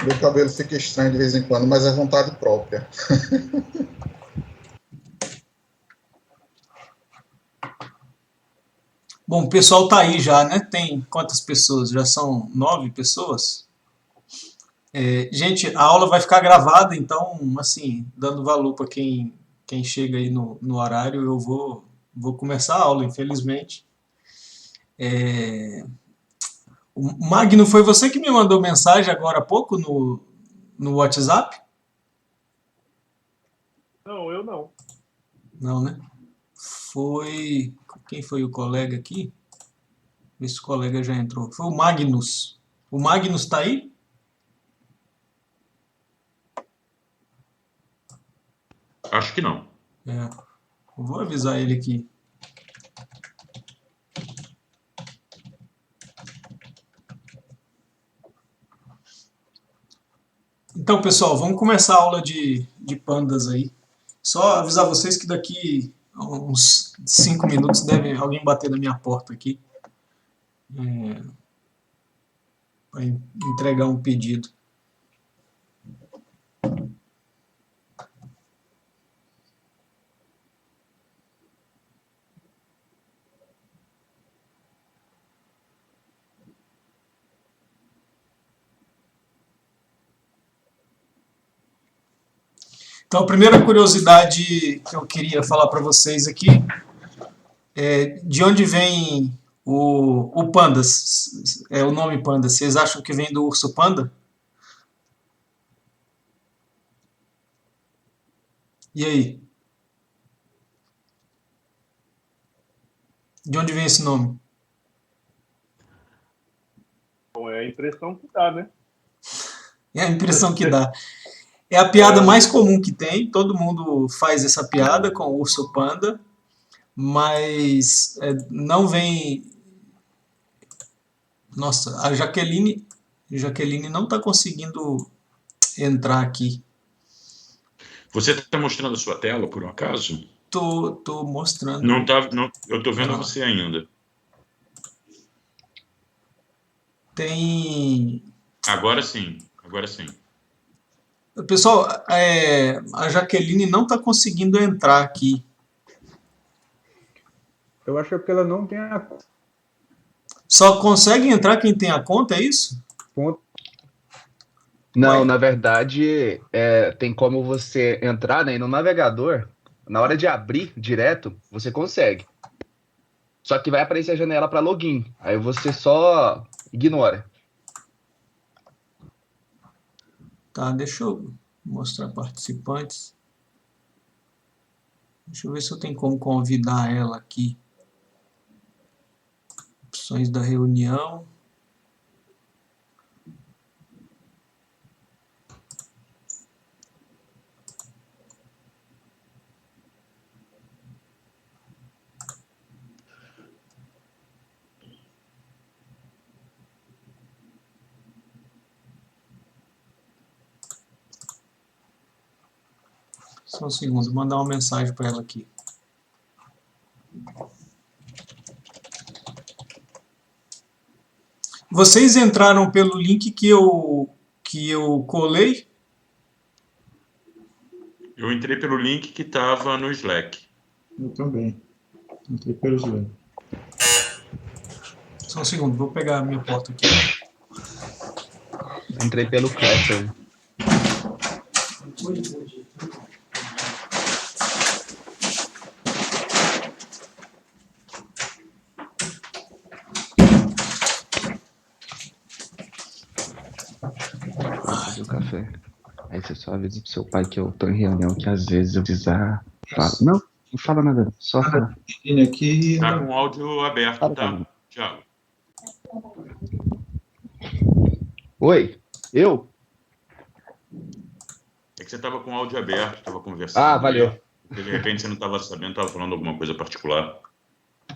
Meu cabelo fica estranho de vez em quando, mas é vontade própria. Bom, o pessoal tá aí já, né? Tem quantas pessoas? Já são 9 pessoas? Gente, a aula vai ficar gravada, então, assim, dando valor para quem chega aí no horário, eu vou começar a aula, infelizmente. O Magno, foi você que me mandou mensagem agora há pouco no WhatsApp? Não, eu não. Não, né? Foi. Quem foi o colega aqui? Esse colega já entrou. Foi o Magnus. O Magnus tá aí? Acho que não. É. Eu vou avisar ele aqui. Então, pessoal, vamos começar a aula de pandas aí. Só avisar vocês que daqui a uns 5 minutos deve alguém bater na minha porta aqui para entregar um pedido. Então, a primeira curiosidade que eu queria falar para vocês aqui é de onde vem o panda, o nome panda. Vocês acham que vem do urso panda? E aí? De onde vem esse nome? Bom, é a impressão que dá, né? É a impressão que dá. É a piada mais comum que tem, todo mundo faz essa piada com o urso panda, mas não vem. Nossa, a Jaqueline não está conseguindo entrar aqui. Você está mostrando a sua tela, por um acaso? Tô mostrando. Não tá, não, eu estou vendo você ainda. Tem. Agora sim, agora sim. Pessoal, a Jaqueline não está conseguindo entrar aqui. Eu acho que é porque ela não tem a Só consegue entrar quem tem a conta, é isso? conta. Não, Ué. na verdade, tem como você entrar, né, e no navegador, na hora de abrir direto, você consegue. Só que vai aparecer a janela para login. Aí você só ignora. Tá, deixa eu mostrar participantes. Deixa eu ver se eu tenho como convidar ela aqui. Opções da reunião. Só um segundo, vou mandar uma mensagem para ela aqui. Vocês entraram pelo link que eu colei? Eu entrei pelo link que estava no Slack. Eu também. Entrei pelo Slack. Só um segundo, vou pegar a minha porta aqui. Entrei pelo Classroom. O café. Aí você só avisa pro seu pai que eu tô em reunião, que às vezes eu precisar. Não fala nada, só fala. Aqui. Tá com o áudio aberto, Fala, tá, Fernando. Thiago? Oi, eu? É que você estava com o áudio aberto, estava conversando. Ah, valeu. E de repente você não estava sabendo, estava falando alguma coisa particular.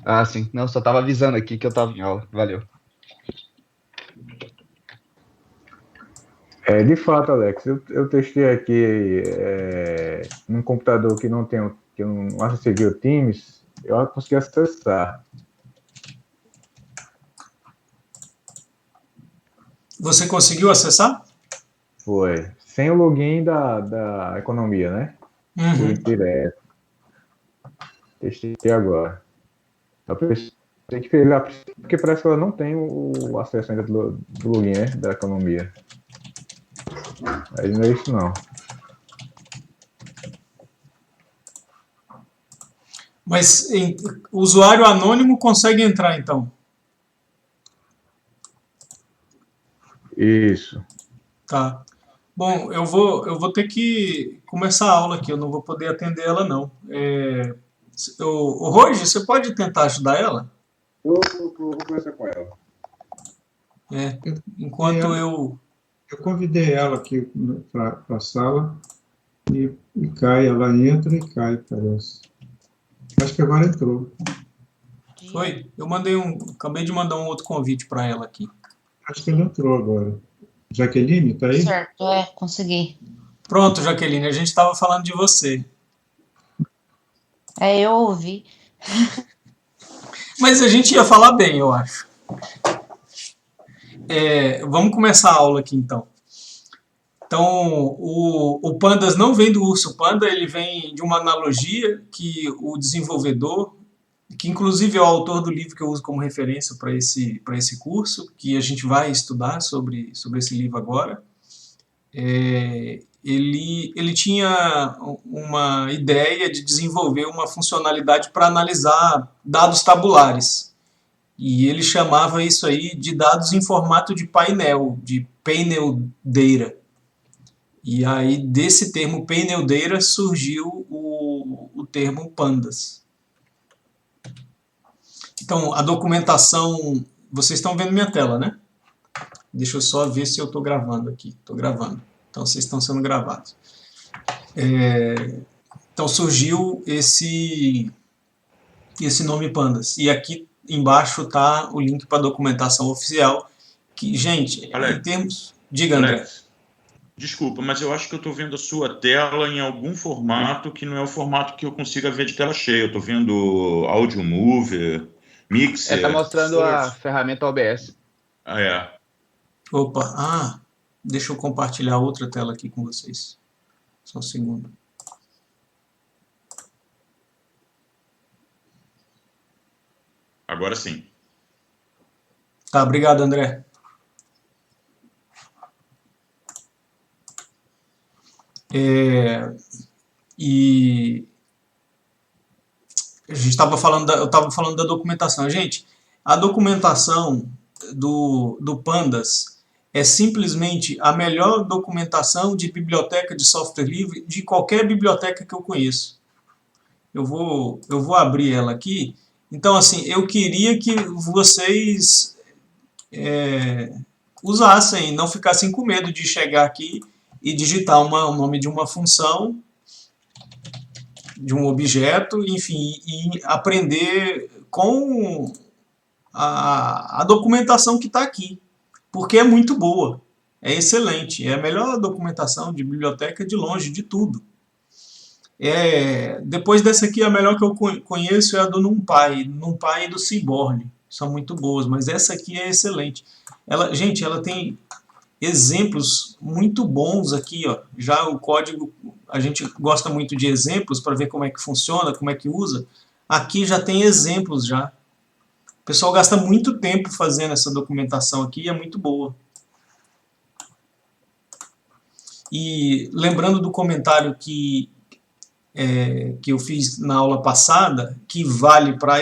Ah, sim. Não, só tava avisando aqui que eu tava em aula. Valeu. De fato, Alex, eu testei aqui num computador que não tem, que eu não acessei o Teams, eu consegui acessar. Você conseguiu acessar? Foi. Sem o login da economia, né? Fui Uhum. direto. Testei agora. Eu pensei que fez lá, porque parece que ela não tem o acesso ainda do login, né? Da economia. Aí não é isso não. Mas o usuário anônimo consegue entrar, então. Isso. Tá. Bom, eu vou ter que começar a aula aqui, eu não vou poder atender ela, não. O Roger, você pode tentar ajudar ela? Eu vou conversar com ela. Enquanto eu... Eu convidei ela aqui para a sala e cai, ela entra e cai, parece. Acho que agora entrou. Foi? Acabei de mandar um outro convite para ela aqui. Acho que ela entrou agora. Jaqueline, tá aí? Certo, consegui. Pronto, Jaqueline, a gente estava falando de você. Eu ouvi. Mas a gente ia falar bem, eu acho. Vamos começar a aula aqui, então. Então, o Pandas não vem do urso panda, ele vem de uma analogia que o desenvolvedor, que inclusive é o autor do livro que eu uso como referência para esse curso, que a gente vai estudar sobre esse livro agora, ele tinha uma ideia de desenvolver uma funcionalidade para analisar dados tabulares. E ele chamava isso aí de dados em formato de painel, de panel data. E aí, desse termo panel data, surgiu o termo pandas. Então, a documentação... Vocês estão vendo minha tela, né? Deixa eu só ver se eu estou gravando aqui. Estou gravando. Então, vocês estão sendo gravados. Então, surgiu esse nome pandas. E aqui embaixo está o link para a documentação oficial. Que, gente, Alex, em termos... Diga, André. Alex, desculpa, mas eu acho que eu estou vendo a sua tela em algum formato que não é o formato que eu consiga ver de tela cheia. Eu estou vendo Audio Mover, Mixer. Está mostrando a ferramenta OBS. Opa, deixa eu compartilhar outra tela aqui com vocês. Só um segundo. Agora sim. Tá, obrigado, André. E a gente eu estava falando da documentação. Gente, a documentação do Pandas é simplesmente a melhor documentação de biblioteca de software livre de qualquer biblioteca que eu conheço. Eu vou abrir ela aqui. Então, assim, eu queria que vocês usassem, não ficassem com medo de chegar aqui e digitar o nome de uma função, de um objeto, enfim, e aprender com a documentação que está aqui, porque é muito boa, é excelente, é a melhor documentação de biblioteca de longe, de tudo. Depois dessa aqui, a melhor que eu conheço é a do NumPy e do Seaborn, são muito boas, mas essa aqui é excelente. Gente, ela tem exemplos muito bons aqui, ó. Já o código, a gente gosta muito de exemplos para ver como é que funciona, como é que usa. Aqui já tem exemplos já. O pessoal gasta muito tempo fazendo essa documentação aqui e é muito boa. E lembrando do comentário que eu fiz na aula passada, que vale para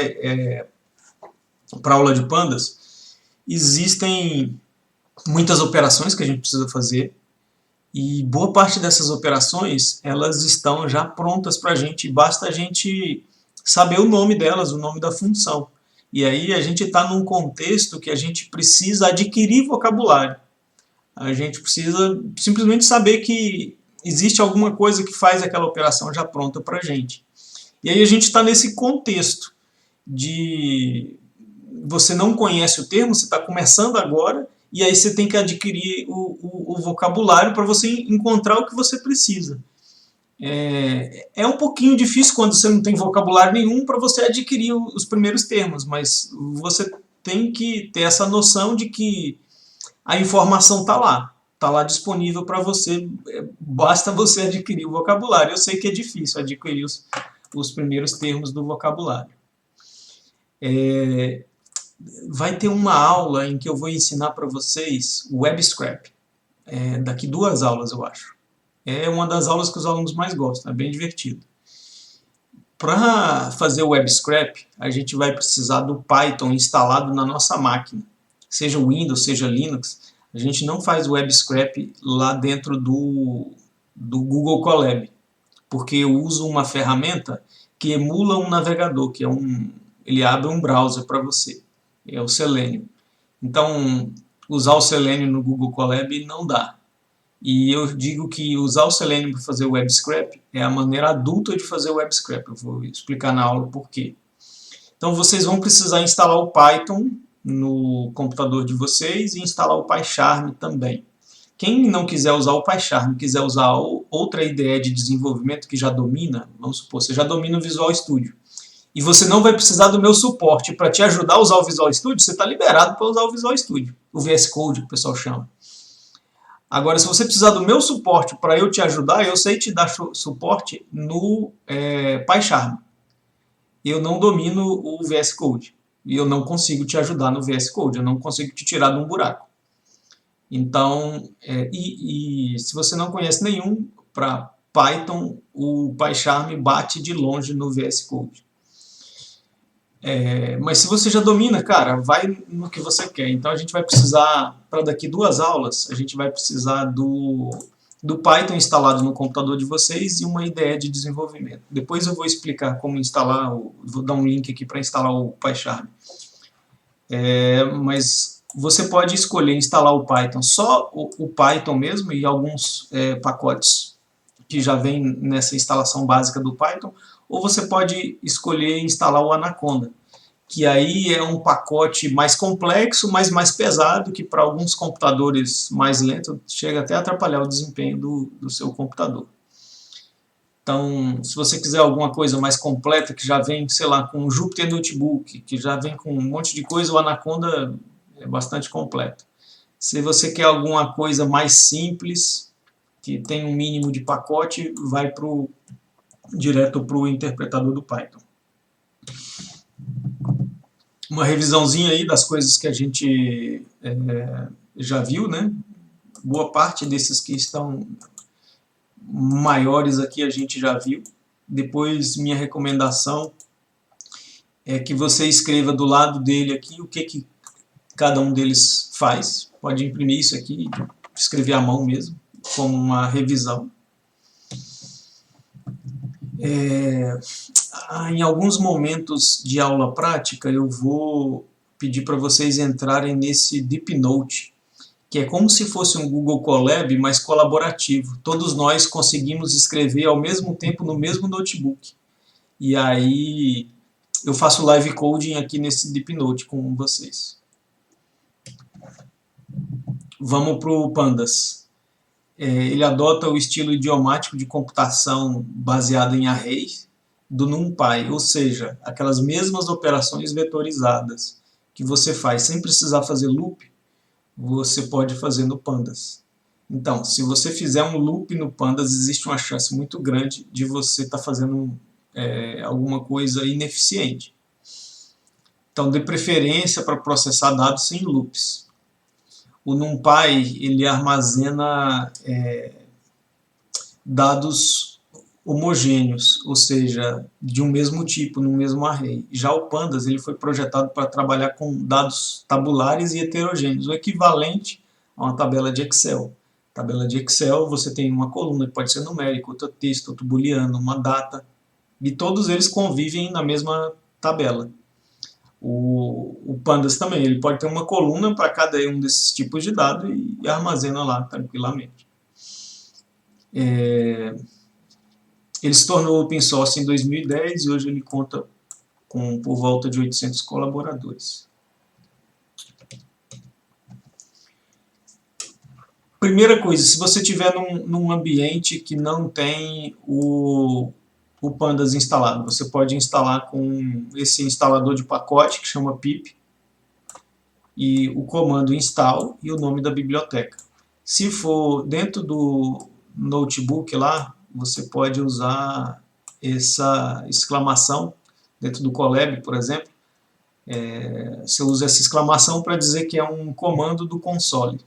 a aula de pandas, existem muitas operações que a gente precisa fazer e boa parte dessas operações elas estão já prontas para a gente, basta a gente saber o nome delas, o nome da função. E aí a gente está num contexto que a gente precisa adquirir vocabulário. A gente precisa simplesmente saber que existe alguma coisa que faz aquela operação já pronta para a gente. E aí a gente está nesse contexto de você não conhece o termo, você está começando agora, e aí você tem que adquirir o vocabulário para você encontrar o que você precisa. É um pouquinho difícil quando você não tem vocabulário nenhum para você adquirir os primeiros termos, mas você tem que ter essa noção de que a informação está lá. está lá disponível para você, basta você adquirir o vocabulário. Eu sei que é difícil adquirir os primeiros termos do vocabulário. Vai ter uma aula em que eu vou ensinar para vocês o Web Scrap. Daqui 2 aulas, eu acho. É uma das aulas que os alunos mais gostam, é bem divertido. Para fazer o Web Scrap, a gente vai precisar do Python instalado na nossa máquina. Seja Windows, seja Linux, a gente não faz o Web Scrap lá dentro do Google Colab, porque eu uso uma ferramenta que emula um navegador, ele abre um browser para você, é o Selenium. Então, usar o Selenium no Google Colab não dá. E eu digo que usar o Selenium para fazer o Web Scrap é a maneira adulta de fazer o Web Scrap. Eu vou explicar na aula por quê. Então, vocês vão precisar instalar o Python no computador de vocês e instalar o PyCharm também. Quem não quiser usar o PyCharm, quiser usar outra IDE de desenvolvimento que já domina, vamos supor, você já domina o Visual Studio, e você não vai precisar do meu suporte para te ajudar a usar o Visual Studio, você está liberado para usar o Visual Studio, o VS Code, que o pessoal chama. Agora, se você precisar do meu suporte para eu te ajudar, eu sei te dar suporte no PyCharm. Eu não domino o VS Code. E eu não consigo te ajudar no VS Code. Eu não consigo te tirar de um buraco. Então, se você não conhece nenhum, para Python, o PyCharm bate de longe no VS Code. Mas se você já domina, cara, vai no que você quer. Então a gente vai precisar, para daqui 2 aulas, a gente vai precisar do Python instalado no computador de vocês e uma IDE de desenvolvimento. Depois eu vou explicar como instalar, vou dar um link aqui para instalar o PyCharm. Mas você pode escolher instalar o Python, só o Python mesmo e alguns pacotes que já vem nessa instalação básica do Python, ou você pode escolher instalar o Anaconda, que aí é um pacote mais complexo, mas mais pesado, que para alguns computadores mais lentos chega até a atrapalhar o desempenho do seu computador. Então, se você quiser alguma coisa mais completa, que já vem, sei lá, com o Jupyter Notebook, que já vem com um monte de coisa, o Anaconda é bastante completo. Se você quer alguma coisa mais simples, que tem um mínimo de pacote, vai direto para o interpretador do Python. Uma revisãozinha aí das coisas que a gente já viu, né? Boa parte desses que estão maiores aqui a gente já viu. Depois, minha recomendação é que você escreva do lado dele aqui o que cada um deles faz. Pode imprimir isso aqui, escrever à mão mesmo, como uma revisão. Em alguns momentos de aula prática, eu vou pedir para vocês entrarem nesse DeepNote, que é como se fosse um Google Colab, mas colaborativo. Todos nós conseguimos escrever ao mesmo tempo no mesmo notebook. E aí eu faço live coding aqui nesse DeepNote com vocês. Vamos para o Pandas. Ele adota o estilo idiomático de computação baseado em arrays do NumPy, ou seja, aquelas mesmas operações vetorizadas que você faz sem precisar fazer loop, você pode fazer no Pandas. Então, se você fizer um loop no Pandas, existe uma chance muito grande de você estar fazendo alguma coisa ineficiente. Então, dê preferência para processar dados sem loops. O NumPy, ele armazena dados homogêneos, ou seja, de um mesmo tipo, no mesmo array. Já o Pandas, ele foi projetado para trabalhar com dados tabulares e heterogêneos, o equivalente a uma tabela de Excel. Tabela de Excel, você tem uma coluna que pode ser numérica, outra texto, outro booleano, uma data, e todos eles convivem na mesma tabela. O Pandas também, ele pode ter uma coluna para cada um desses tipos de dados e armazena lá tranquilamente. Ele se tornou open source em 2010 e hoje ele conta com por volta de 800 colaboradores. Primeira coisa, se você estiver num ambiente que não tem o Pandas instalado, você pode instalar com esse instalador de pacote que chama pip e o comando install e o nome da biblioteca. Se for dentro do notebook lá, você pode usar essa exclamação, dentro do Colab, por exemplo, você usa essa exclamação para dizer que é um comando do console.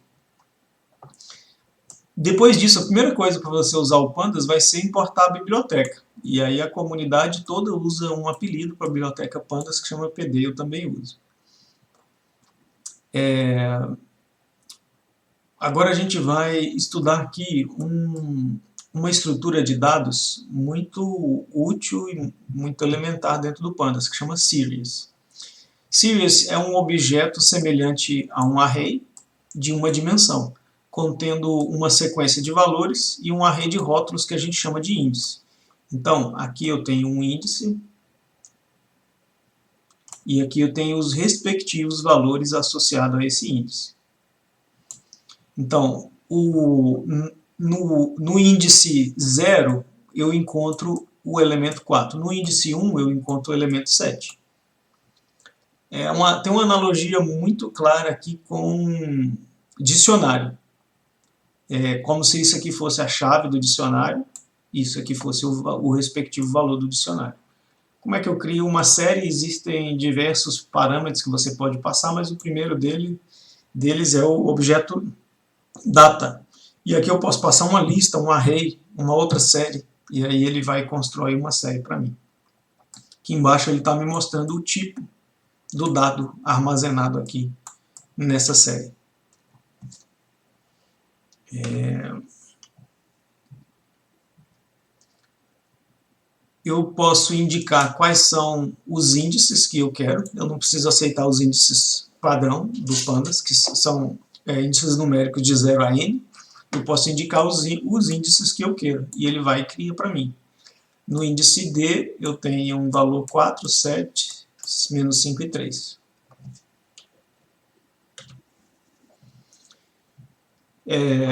Depois disso, a primeira coisa para você usar o Pandas vai ser importar a biblioteca. E aí a comunidade toda usa um apelido para a biblioteca Pandas que chama PD, eu também uso. Agora a gente vai estudar aqui uma estrutura de dados muito útil e muito elementar dentro do Pandas, que chama Series. Series é um objeto semelhante a um array de uma dimensão, contendo uma sequência de valores e um array de rótulos que a gente chama de índice. Então, aqui eu tenho um índice e aqui eu tenho os respectivos valores associados a esse índice. Então, no índice 0 eu encontro o elemento 4, no índice 1 eu encontro o elemento 7. Tem uma analogia muito clara aqui com dicionário. É como se isso aqui fosse a chave do dicionário, isso aqui fosse o respectivo valor do dicionário. Como é que eu crio uma série? Existem diversos parâmetros que você pode passar, mas o primeiro deles é o objeto data. E aqui eu posso passar uma lista, um array, uma outra série, e aí ele vai construir uma série para mim. Aqui embaixo ele está me mostrando o tipo do dado armazenado aqui nessa série. Eu posso indicar quais são os índices que eu quero. Eu não preciso aceitar os índices padrão do Pandas, que são índices numéricos de 0 a n. Eu posso indicar os índices que eu quero, e ele vai e cria para mim. No índice D, eu tenho um valor 4, 7, menos 5 e 3.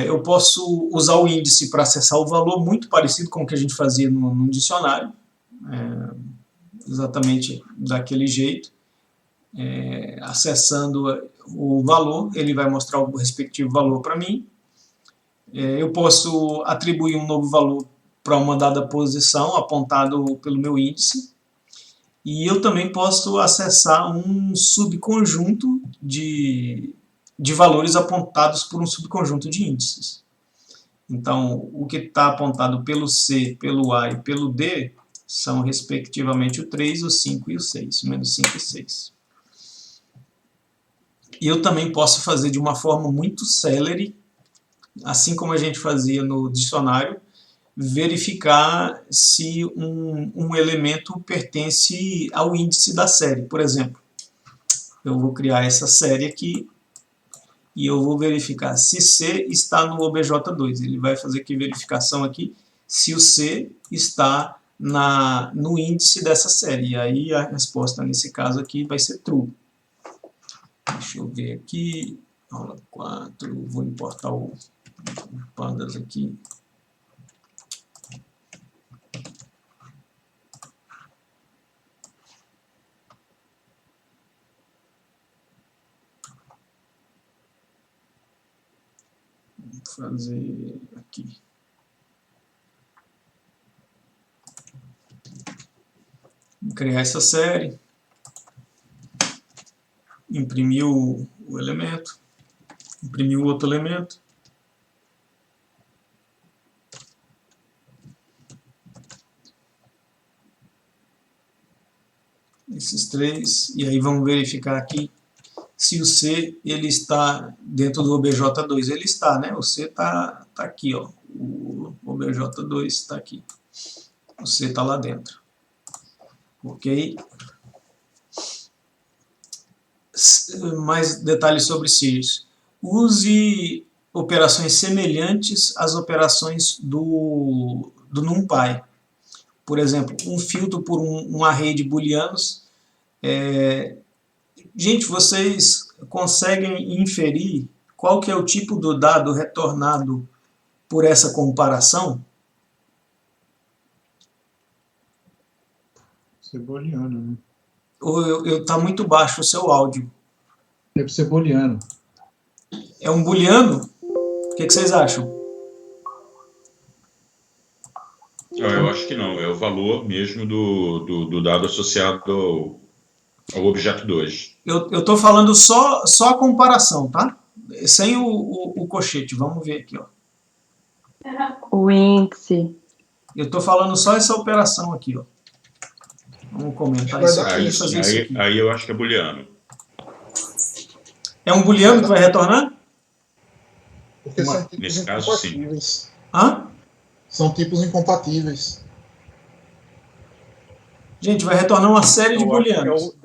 Eu posso usar o índice para acessar o valor, muito parecido com o que a gente fazia no dicionário, exatamente daquele jeito. Acessando o valor, ele vai mostrar o respectivo valor para mim. Eu posso atribuir um novo valor para uma dada posição, apontado pelo meu índice. E eu também posso acessar um subconjunto de valores apontados por um subconjunto de índices. Então, o que está apontado pelo C, pelo A e pelo D são, respectivamente, o 3, o 5 e o 6, menos 5 e 6. E eu também posso fazer de uma forma muito célere, assim como a gente fazia no dicionário, verificar se um elemento pertence ao índice da série. Por exemplo, eu vou criar essa série aqui e eu vou verificar se C está no OBJ2. Ele vai fazer aqui verificação aqui se o C está no índice dessa série. E aí a resposta nesse caso aqui vai ser true. Deixa eu ver aqui, aula 4, vou importar o Pandas aqui. Vou fazer aqui. Vou criar essa série. Imprimir o elemento. Imprimir o outro elemento. Esses três. E aí vamos verificar aqui se o C ele está dentro do OBJ2. Ele está, né? O C está aqui, ó. O OBJ2 está aqui. O C está lá dentro. Ok? Mais detalhes sobre series. Use operações semelhantes às operações do NumPy. Por exemplo, um filtro por um array de booleanos. Gente, vocês conseguem inferir qual que é o tipo do dado retornado por essa comparação? Ser booleano, né? Ou está muito baixo o seu áudio? Deve ser booleano. É um booleano? que vocês acham? Eu acho que não, é o valor mesmo do dado associado ao objeto 2. Eu estou falando só a comparação, tá? Sem o colchete. Vamos ver aqui, ó. O índice. Eu estou falando só essa operação aqui, ó. Vamos comentar isso aqui e fazer isso aqui. Aí eu acho que é booleano. É um booleano que vai retornar? Porque são tipos Nesse caso, sim. incompatíveis. Hã? São tipos incompatíveis. Gente, vai retornar uma série de Eu acho que é booleanos.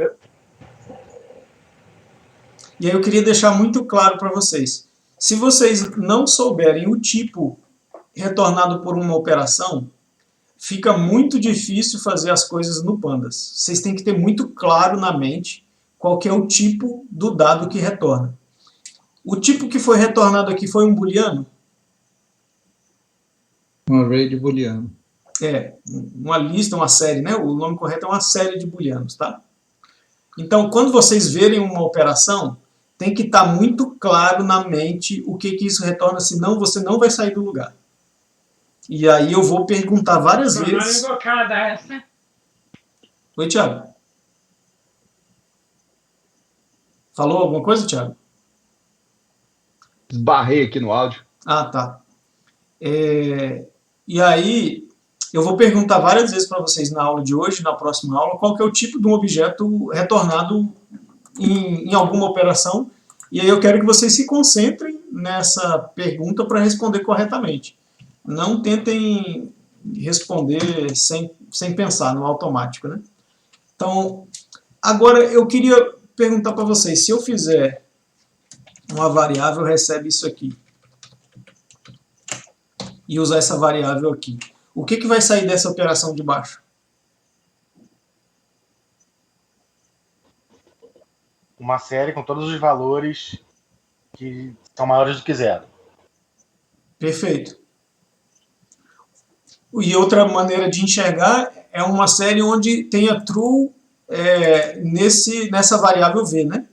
E aí eu queria deixar muito claro para vocês. Se vocês não souberem o tipo retornado por uma operação, fica muito difícil fazer as coisas no Pandas. Vocês têm que ter muito claro na mente qual que é o tipo do dado que retorna. O tipo que foi retornado aqui foi um booleano? Um array de booleano. É, uma lista, uma série, né? O nome correto é uma série de booleanos, tá? Então, quando vocês verem uma operação, tem que estar muito claro na mente o que isso retorna, senão você não vai sair do lugar. E aí eu vou perguntar várias vezes... Oi, Thiago. Falou alguma coisa, Thiago? Esbarrei aqui no áudio. Ah, tá. E aí, eu vou perguntar várias vezes para vocês na aula de hoje, na próxima aula, qual que é o tipo de um objeto retornado em alguma operação. E aí eu quero que vocês se concentrem nessa pergunta para responder corretamente. Não tentem responder sem pensar no automático, né? Então, agora eu queria perguntar para vocês, se eu fizer uma variável recebe isso aqui, e usar essa variável aqui, o que vai sair dessa operação de baixo? Uma série com todos os valores que são maiores do que zero. Perfeito. E outra maneira de enxergar é uma série onde tenha true nessa variável v, né?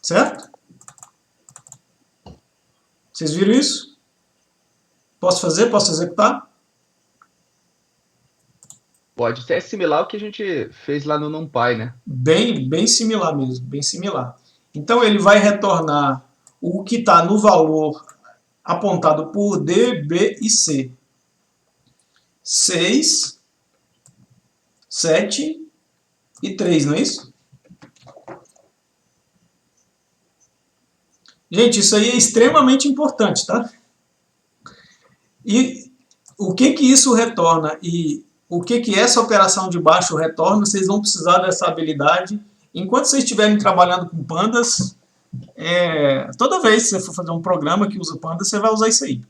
Certo? Vocês viram isso? Posso fazer? Posso executar? Pode ser similar ao que a gente fez lá no NumPy, né? Bem similar mesmo, bem similar. Então ele vai retornar o que está no valor apontado por D, B e C. 6, 7 e 3, não é isso? Gente, isso aí é extremamente importante, tá? E o que isso retorna e o que essa operação de baixo retorna, vocês vão precisar dessa habilidade. Enquanto vocês estiverem trabalhando com pandas, toda vez que você for fazer um programa que usa pandas, você vai usar isso aí.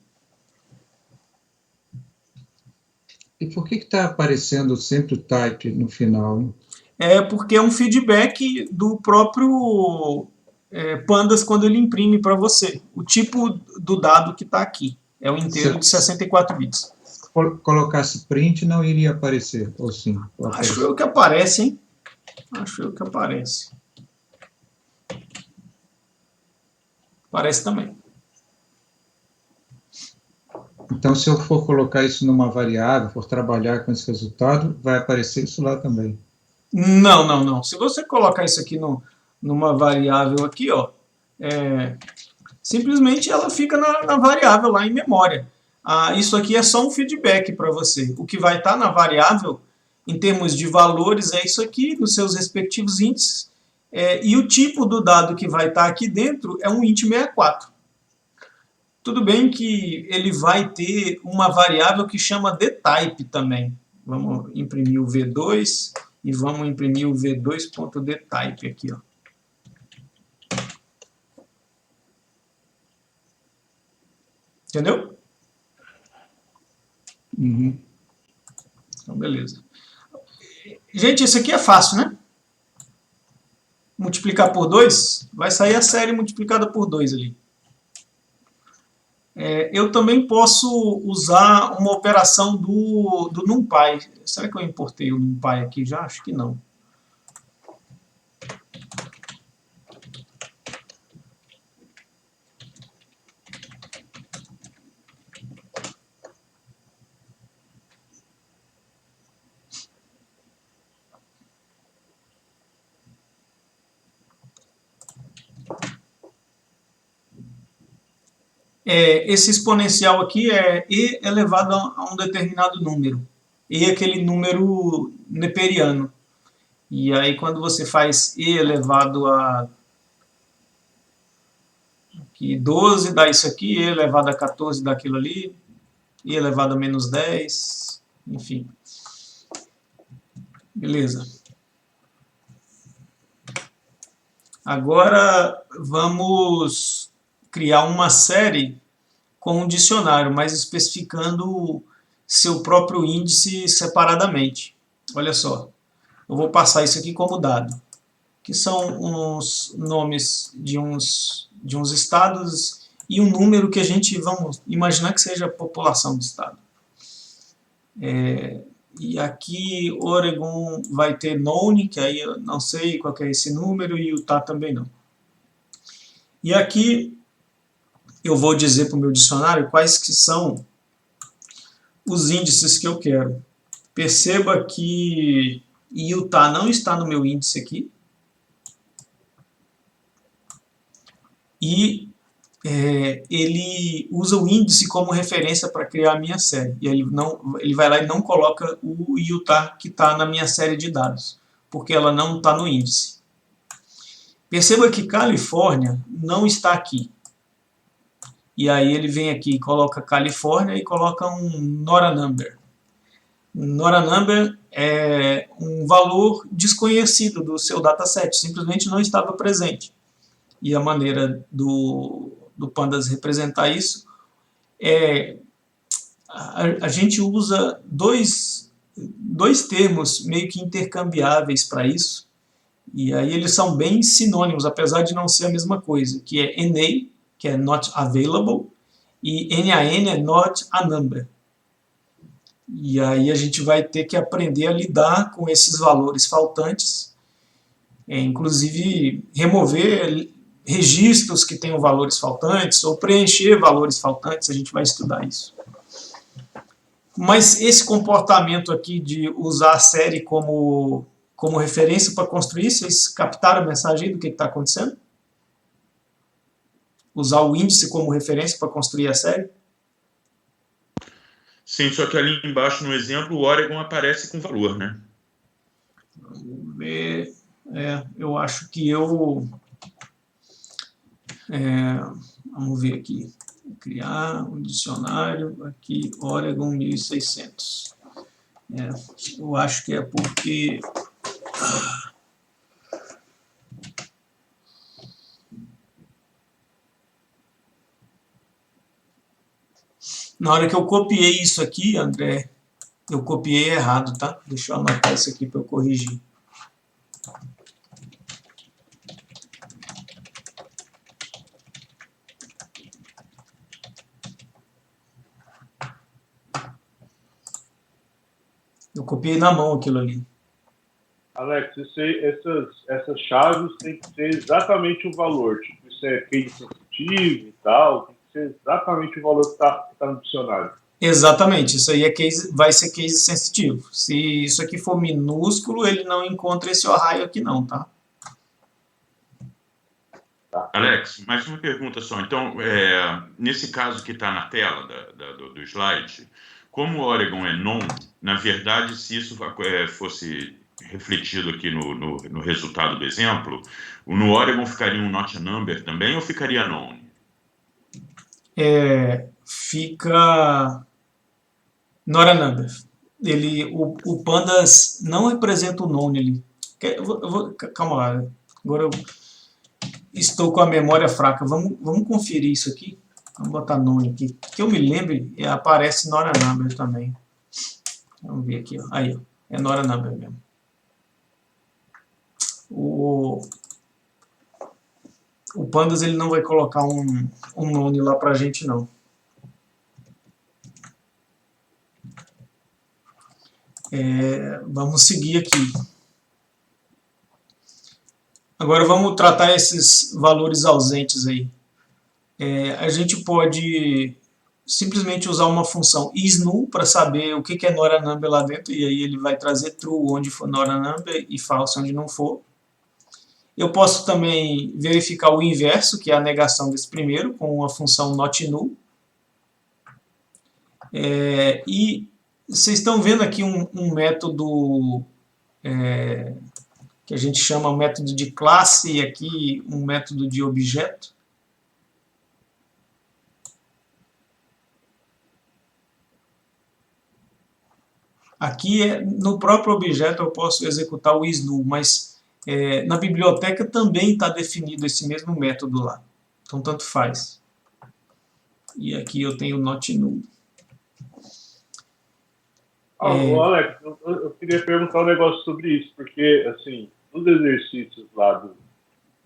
E por que está aparecendo sempre o type no final, hein? É porque é um feedback do próprio Pandas quando ele imprime para você. O tipo do dado que está aqui. É o inteiro de 64 bits. Se colocasse print, não iria aparecer, ou sim? Acho eu que aparece, hein? Acho eu que aparece. Aparece também. Então, se eu for colocar isso numa variável, for trabalhar com esse resultado, vai aparecer isso lá também? Não. Se você colocar isso aqui numa variável aqui, ó, simplesmente ela fica na variável lá em memória. Isso aqui é só um feedback para você. O que vai estar na variável, em termos de valores, é isso aqui, nos seus respectivos índices. E o tipo do dado que vai estar aqui dentro é um int 64. Tudo bem que ele vai ter uma variável que chama dtype também. Vamos imprimir o v2 e vamos imprimir o v2.dtype aqui, ó. Entendeu? Uhum. Então, beleza. Gente, isso aqui é fácil, né? Multiplicar por 2, vai sair a série multiplicada por 2 ali. Eu também posso usar uma operação do NumPy. Será que eu importei o NumPy aqui já? Acho que não. Esse exponencial aqui é e elevado a um determinado número. E aquele número neperiano. E aí quando você faz e elevado a aqui 12 dá isso aqui, e elevado a 14 dá aquilo ali, e elevado a menos 10, enfim. Beleza. Agora vamos criar uma série com um dicionário, mas especificando seu próprio índice separadamente. Olha só, eu vou passar isso aqui como dado, que são uns nomes de uns estados e um número que a gente, vamos imaginar que seja a população do estado. E aqui Oregon vai ter known, que aí eu não sei qual que é esse número, e Utah também não. E aqui eu vou dizer para o meu dicionário quais que são os índices que eu quero. Perceba que Utah não está no meu índice aqui. E ele usa o índice como referência para criar a minha série. E ele vai lá e não coloca o Utah que está na minha série de dados, porque ela não está no índice. Perceba que Califórnia não está aqui. E aí ele vem aqui e coloca Califórnia e coloca um Nora Number. Nora Number é um valor desconhecido do seu dataset, simplesmente não estava presente. E a maneira do Pandas representar isso é a gente usa dois termos meio que intercambiáveis para isso, e aí eles são bem sinônimos, apesar de não ser a mesma coisa, que é NA, que é not available, e NaN é not a number. E aí a gente vai ter que aprender a lidar com esses valores faltantes, inclusive remover registros que tenham valores faltantes ou preencher valores faltantes, a gente vai estudar isso. Mas esse comportamento aqui de usar a série como referência para construir, vocês captaram a mensagem do que está acontecendo? Usar o índice como referência para construir a série? Sim, só que ali embaixo no exemplo o Oregon aparece com valor, né? Vamos ver. Eu acho que vamos ver aqui. Vou criar um dicionário aqui, Oregon 1600. Eu acho que é porque na hora que eu copiei isso aqui, André, eu copiei errado, tá? Deixa eu anotar isso aqui para eu corrigir. Eu copiei na mão aquilo ali. Alex, essas chaves têm que ser exatamente o valor. Tipo, isso é case sensitivo e tal. Tem que ser exatamente o valor que está no dicionário. Exatamente. Isso aí vai ser case sensitivo. Se isso aqui for minúsculo, ele não encontra esse Ohio aqui não, tá? Alex, mais uma pergunta só. Então, nesse caso que está na tela do slide, como o Oregon é known, na verdade, se isso fosse refletido aqui no resultado do exemplo, no Oregon ficaria um not a number também ou ficaria known? Fica not a number. O Pandas não representa o known ali. Calma lá. Agora eu estou com a memória fraca. Vamos conferir isso aqui. Vamos botar known aqui. Que eu me lembre, aparece not a number também. Vamos ver aqui. Ó. Aí, ó. É not a number mesmo. O Pandas ele não vai colocar um known lá pra gente, não. Vamos seguir aqui. Agora vamos tratar esses valores ausentes aí. A gente pode simplesmente usar uma função isNull para saber o que é Nora Number lá dentro, e aí ele vai trazer true onde for Nora Number e false onde não for. Eu posso também verificar o inverso, que é a negação desse primeiro, com a função not null. E vocês estão vendo aqui um método que a gente chama um método de classe e aqui um método de objeto. Aqui, no próprio objeto, eu posso executar o isNull, mas na biblioteca também está definido esse mesmo método lá. Então, tanto faz. E aqui eu tenho not null. Alex, eu queria perguntar um negócio sobre isso, porque, assim, nos exercícios lá do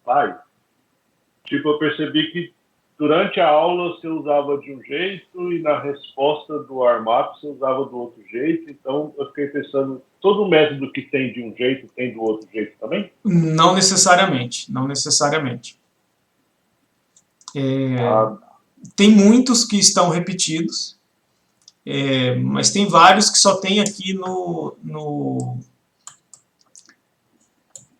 pai, tipo, eu percebi que durante a aula você usava de um jeito e na resposta do warm-up você usava do outro jeito. Então eu fiquei pensando, todo método que tem de um jeito tem do outro jeito também? Não necessariamente, não necessariamente. Tem muitos que estão repetidos, mas tem vários que só tem aqui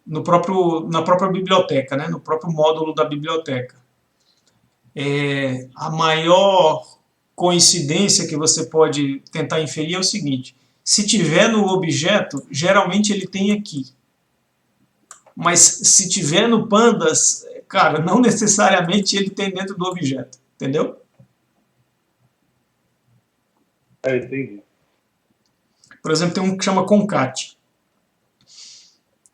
na própria biblioteca, né? No próprio módulo da biblioteca. A maior coincidência que você pode tentar inferir é o seguinte: se tiver no objeto, geralmente ele tem aqui. Mas se tiver no pandas, cara, não necessariamente ele tem dentro do objeto, entendeu? Entendi. Por exemplo, tem um que chama concat.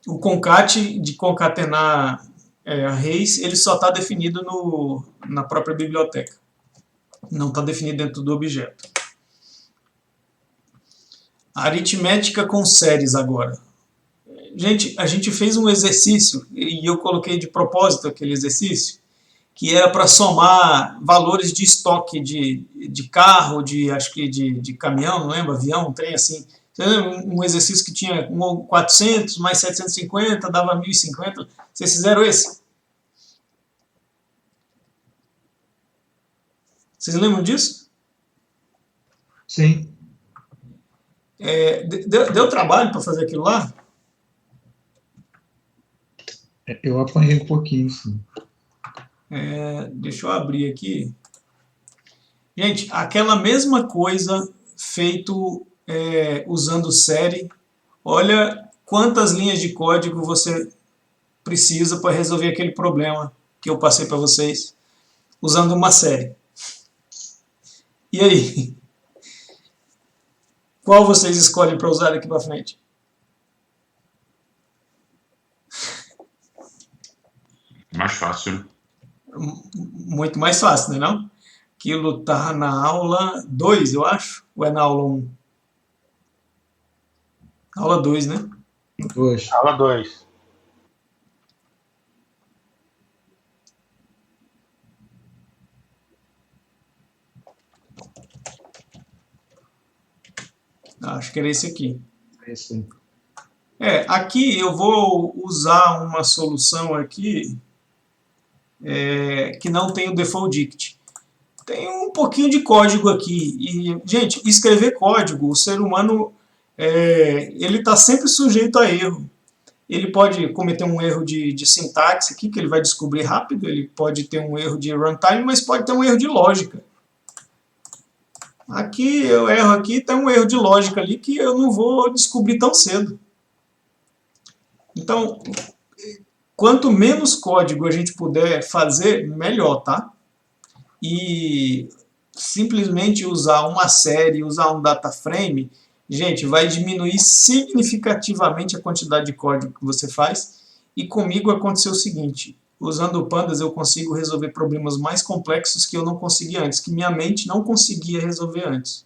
O concat de concatenar arrays, ele só está definido na própria biblioteca. Não está definido dentro do objeto. Aritmética com séries agora. Gente, a gente fez um exercício, e eu coloquei de propósito aquele exercício, que era para somar valores de estoque de carro, acho que de caminhão, não lembro, avião, trem assim. Um exercício que tinha 400 mais 750 dava 1050. Vocês fizeram esse? Vocês lembram disso? Sim. Deu trabalho para fazer aquilo lá? Eu apanhei um pouquinho, sim. Deixa eu abrir aqui. Gente, aquela mesma coisa feito usando série. Olha quantas linhas de código você precisa para resolver aquele problema que eu passei para vocês usando uma série. E aí? Qual vocês escolhem para usar daqui para frente? Mais fácil. Muito mais fácil, não é não? Aquilo tá na aula 2, eu acho? Ou é na aula 1? Aula 2, né? 2. Aula 2. Acho que era esse aqui. Esse. Aqui eu vou usar uma solução aqui que não tem o default dict. Tem um pouquinho de código aqui. E, gente, escrever código, o ser humano ele está sempre sujeito a erro. Ele pode cometer um erro de sintaxe aqui, que ele vai descobrir rápido. Ele pode ter um erro de runtime, mas pode ter um erro de lógica. Aqui eu erro aqui, tem um erro de lógica ali que eu não vou descobrir tão cedo. Então, quanto menos código a gente puder fazer, melhor, tá? E simplesmente usar uma série, usar um data frame, gente, vai diminuir significativamente a quantidade de código que você faz. E comigo aconteceu o seguinte: usando o Pandas eu consigo resolver problemas mais complexos que eu não conseguia antes, que minha mente não conseguia resolver antes.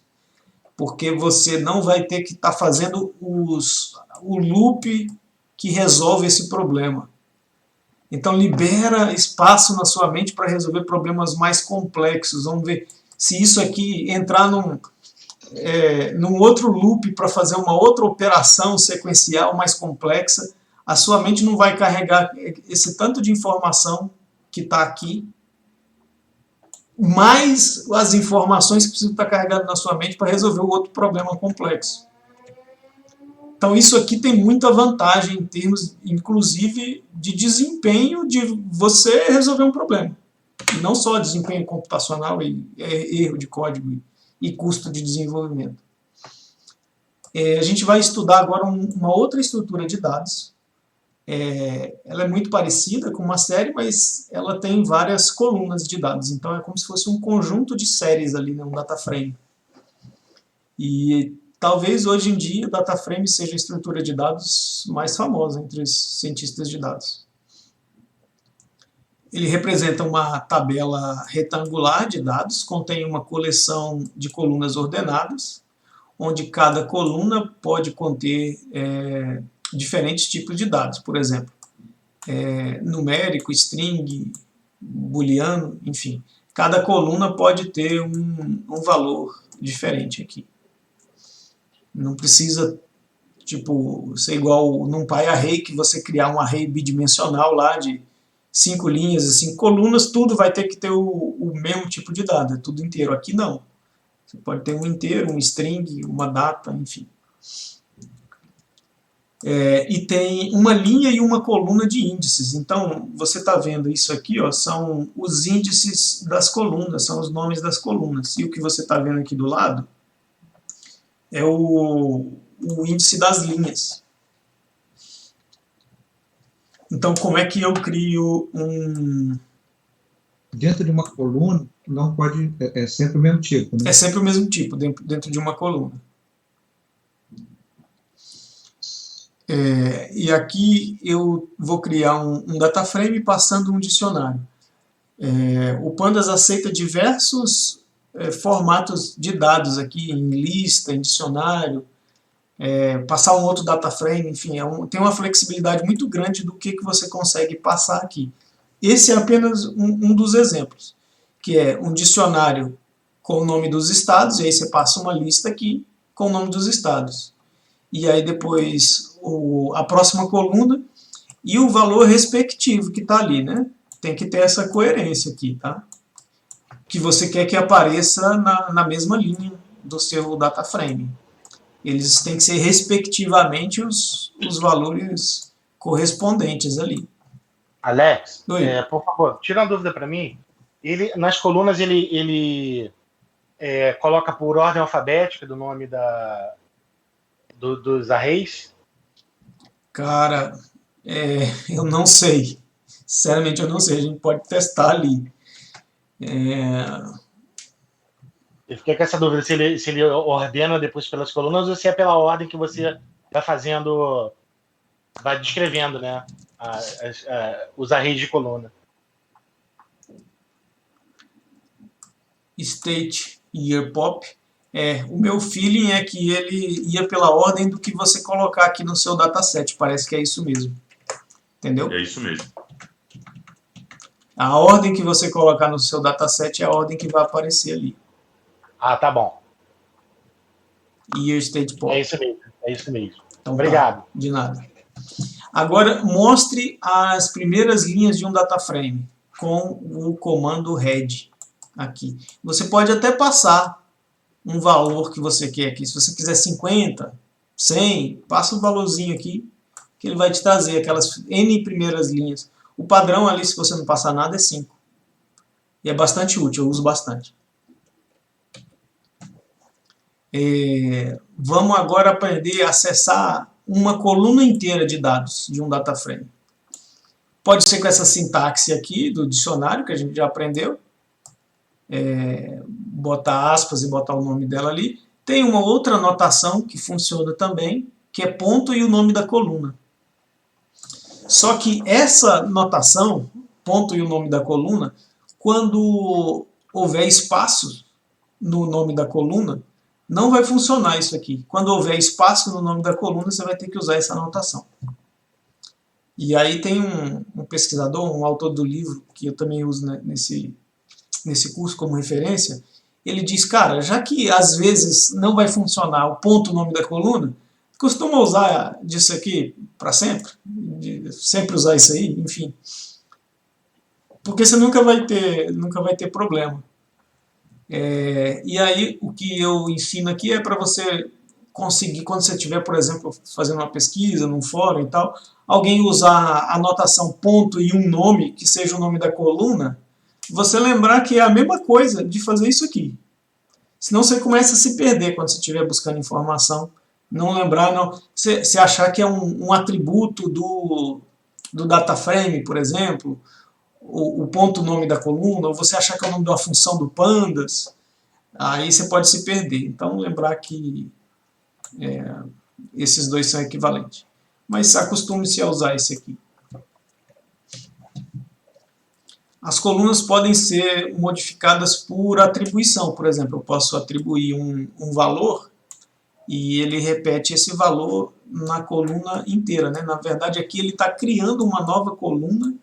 Porque você não vai ter que estar fazendo o loop que resolve esse problema. Então libera espaço na sua mente para resolver problemas mais complexos. Vamos ver se isso aqui entrar num outro loop para fazer uma outra operação sequencial mais complexa. A sua mente não vai carregar esse tanto de informação que está aqui, mais as informações que precisam estar carregadas na sua mente para resolver o outro problema complexo. Então isso aqui tem muita vantagem em termos, inclusive, de desempenho de você resolver um problema. E não só desempenho computacional e erro de código e custo de desenvolvimento. A gente vai estudar agora uma outra estrutura de dados. Ela é muito parecida com uma série, mas ela tem várias colunas de dados. Então é como se fosse um conjunto de séries ali, né, um data frame. E talvez hoje em dia o data frame seja a estrutura de dados mais famosa entre os cientistas de dados. Ele representa uma tabela retangular de dados, contém uma coleção de colunas ordenadas, onde cada coluna pode conter diferentes tipos de dados, por exemplo, numérico, string, booleano, enfim. Cada coluna pode ter um valor diferente aqui. Não precisa ser igual num array, que você criar um array bidimensional lá de 5 linhas e 5 colunas, tudo vai ter que ter o mesmo tipo de dado, é tudo inteiro. Aqui não. Você pode ter um inteiro, um string, uma data, enfim. E tem uma linha e uma coluna de índices. Então, você está vendo isso aqui, ó, são os índices das colunas, são os nomes das colunas. E o que você está vendo aqui do lado é o índice das linhas. Então, como é que eu crio Dentro de uma coluna, não pode... É sempre o mesmo tipo, né? É sempre o mesmo tipo, dentro de uma coluna. E aqui eu vou criar um data frame passando um dicionário. O Pandas aceita diversos formatos de dados aqui, em lista, em dicionário, passar um outro data frame, enfim, tem uma flexibilidade muito grande do que você consegue passar aqui. Esse é apenas um dos exemplos, que é um dicionário com o nome dos estados, e aí você passa uma lista aqui com o nome dos estados. E aí depois a próxima coluna e o valor respectivo que está ali, né? Tem que ter essa coerência aqui, tá? Que você quer que apareça na mesma linha do seu data frame. Eles têm que ser respectivamente os valores correspondentes ali. Alex, por favor, tira uma dúvida para mim. Nas colunas ele coloca por ordem alfabética do nome dos arrays? Cara, eu não sei. Sinceramente, eu não sei. A gente pode testar ali. Eu fiquei com essa dúvida, se ele ordena depois pelas colunas ou se é pela ordem que você vai fazendo, vai descrevendo, né, os arrays de coluna. State Year Pop. O meu feeling é que ele ia pela ordem do que você colocar aqui no seu dataset. Parece que é isso mesmo. Entendeu? É isso mesmo. A ordem que você colocar no seu dataset é a ordem que vai aparecer ali. Ah, tá bom. Year State Pop. É isso mesmo. Então, obrigado. Tá, de nada. Agora, mostre as primeiras linhas de um data frame com o comando head aqui. Você pode até passar um valor que você quer aqui. Se você quiser 50, 100, passa um valorzinho aqui, que ele vai te trazer aquelas N primeiras linhas. O padrão ali, se você não passar nada, é 5. E é bastante útil, eu uso bastante. Vamos agora aprender a acessar uma coluna inteira de dados de um data frame. Pode ser com essa sintaxe aqui do dicionário, que a gente já aprendeu. Botar aspas e botar o nome dela ali. Tem uma outra notação que funciona também, que é ponto e o nome da coluna. Só que essa notação, ponto e o nome da coluna, quando houver espaço no nome da coluna, não vai funcionar isso aqui. Quando houver espaço no nome da coluna, você vai ter que usar essa notação. E aí tem um pesquisador, um autor do livro, que eu também uso nesse curso como referência, ele diz, cara, já que às vezes não vai funcionar o ponto, o nome da coluna, costuma usar disso aqui para sempre, sempre usar isso aí, enfim. Porque você nunca vai ter problema. E aí o que eu ensino aqui é para você conseguir, quando você estiver, por exemplo, fazendo uma pesquisa num fórum e tal, alguém usar a anotação ponto e um nome, que seja o nome da coluna, você lembrar que é a mesma coisa de fazer isso aqui. Senão você começa a se perder quando você estiver buscando informação. Não lembrar, não. Você achar que é um atributo do data frame, por exemplo, o ponto nome da coluna, ou você achar que é o nome de uma função do pandas, aí você pode se perder. Então lembrar que esses dois são equivalentes. Mas acostume-se a usar esse aqui. As colunas podem ser modificadas por atribuição. Por exemplo, eu posso atribuir um valor e ele repete esse valor na coluna inteira, né? Na verdade, aqui ele está criando uma nova coluna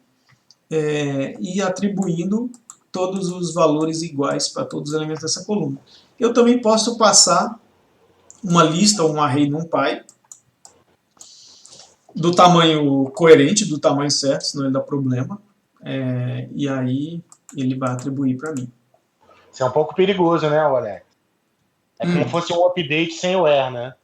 e atribuindo todos os valores iguais para todos os elementos dessa coluna. Eu também posso passar uma lista ou um array NumPy do tamanho coerente, do tamanho certo, senão ele dá problema. E aí ele vai atribuir para mim. Isso é um pouco perigoso, né, Alex? É como se fosse um update sem o where, né?